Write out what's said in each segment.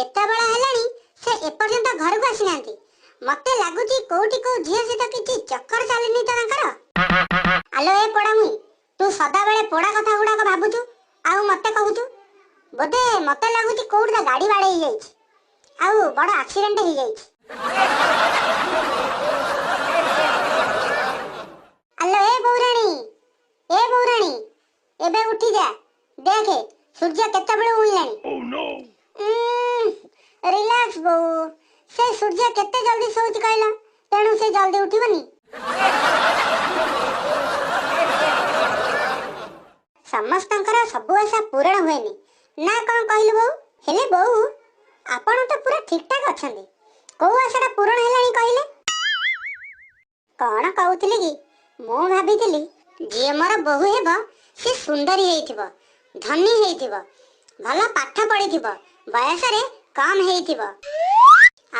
एते बड़ा हेलानी से एपर्यंत घर को आसी नांती। मते लागुची कोठी को झिया से तो किछि चक्कर चालिनी त तांकर। आलो ए पोड़ा मुई तू सदा बेले पोड़ा कथा गुडा को भाबुचु आउ मते कहूचु बोधे मते लागुची कोठी गाड़ी बाड़े ही जाईछि आउ बड़ा एक्सीडेंट ही जाईछि। आलो ए बौराणी एबे उठी जा देखे सूर्य केते बेले उइलानी। ओह नो रिलैक्स बो से सूर्य केते जल्दी सोच कहला तेणु से जल्दी उठिबनी। समस्तंकर सब आशा पूर्ण हुएनी ना कौन कहलु बो हेले बो आपण तो पूरा ठीक ठाक अछंदी को आशाटा पूर्ण हेलानी कहले कौन कहउतली कि मो भाबितली जे मोर बहु हेबो से सुंदरी हेइथिबो धनी हेइथिबो भला पाठ पढिथिबो बयस रे काम हेइथिबो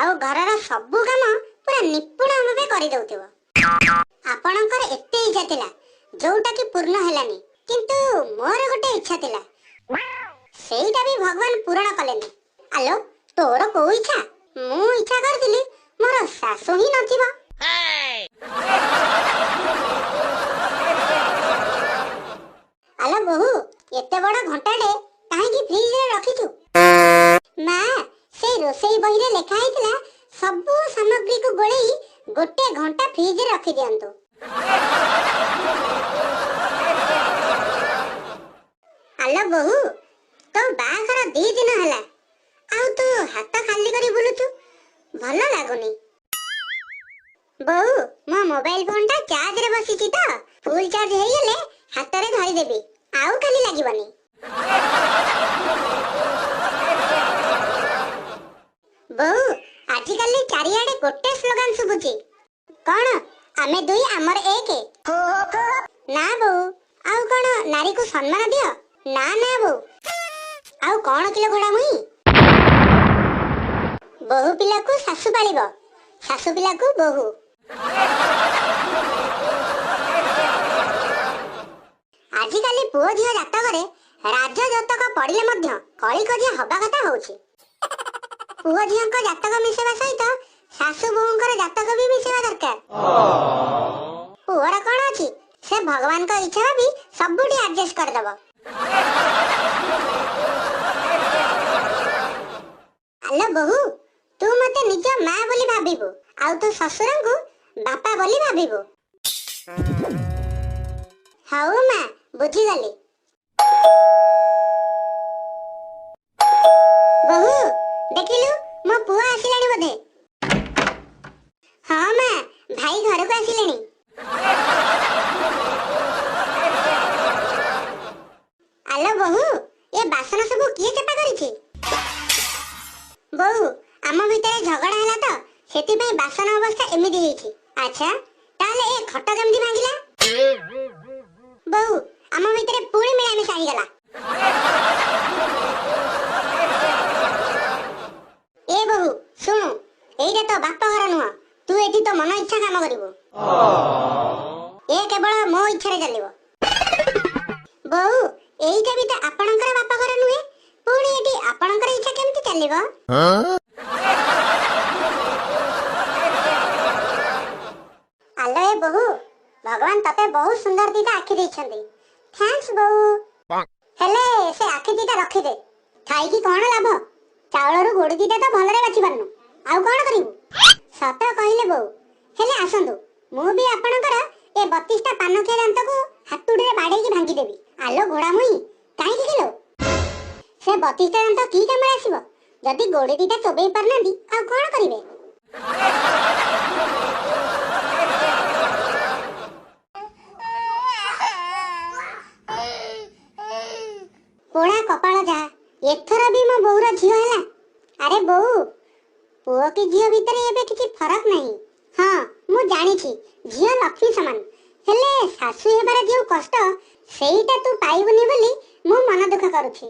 आउ घरर सब काम पूरा निपुण भाबे करि दउथिबो। आपणकर एते इच्छा थिला जोटा कि पूर्ण हेलानी किंतु मोर गोटे इच्छा थिला सेईटा भी भगवान पूर्ण कलेनी। आलो तोर को इच्छा मु इच्छा करथिली मोर सासु ही नथिबो। आलो बहु एते बड़ा घंटाटे काहे कि फ्रिज रे रखिछु मां से रोसई बही रे लेखा हैतला सब सामग्री को गोळेई गोटे घंटा फ्रिज रे रखि दियंतु। आलो बहु तो बाखर 2 दिन हला आउ तू हाथ खाली करी बुलुचु भलो लागुनी। बहु मो मोबाइल फोन टा चार्ज रे बसिची त फुल चार्ज हेई गेले हाथ रे धरि देबी आउ खाली लागिबनी। बहु आजि काली चारियाडे गोटे स्लोगन सुबुची कोन आमे दुई हमर एक ना बहु आउ कोन नारी को सम्मान दियो ना ना बहु आउ कोन किलो घोड़ा मुई बहु पिला को सासु पालिबो सासु पिला को बहु। आजि काली पुओ झियो जातकरे राज जातक पड़िले मध्य कଳି कजिया हबा कथा होउची। पुओ झियो को जातक मिसेबा सहित सासु बहुंकर जातक भी मिसेबा दरकार। पुओरा कोन अछि से भगवान का इच्छा भी सबुडी एडजस्ट कर दबो। आलो बहु तू मते निज मां बोली भाबिबो आउ तो ससुरन को बापा बोली भाबिबो। हाउ मां बुझी गली। बहु देखिलु मो पुआ आसिलानी बोधे। हां मां भाई घर को आसिलेनी। आलो बहु ये बासन सब किए चपा करिछि बहु आम भितरे झगड़ा हला तो सेति पे बासन अवस्था एमिदी हेछि। अच्छा ताले ए खट केमदी भांगिला बहु आम भितरे पूरी मिला मिसाई गला। ए बहु सुनु एइटा तो बाप घर नुह तू एठी तो मन इच्छा काम करिवो ए केवल मो इच्छा रे चलिवो। बहु एइटा भी तो आपणकर बाप घर नुहे पुणी एठी आपणकर इच्छा केमती चलिवो। आलो ए बहु भगवान तते बहुत सुंदर दीदा आखि दैछंती थैंक्स बहु हेले से आखि दीदा रखि दे खाई की कोन लाभ चावल रु गोडी दीदा तो भलरे बाछि पारनु आउ कोन करिवु सत कहिले बहु हेले आसंतु मु भी आपणकर ए 32 टा पानखिया दांत को हातुडे बाडे की भांगी देबी। आलो घोड़ा मुई काई किलो से 32 टा दांत की काम आसीबो जदी गोडी दीदा चोबेई परनांदी आउ कोन करिवे। पोड़ा कपाल जा एथर भी मो बहुरा झियो हला। अरे बहु पुओ की झियो भीतर एबे किछि फरक नहीं। हां मु जानि छी झियो लक्ष्मी समान हेले सासु हेबार जे कष्ट सेईटा तू पाइबनी बोली मु मन दुख करूछि।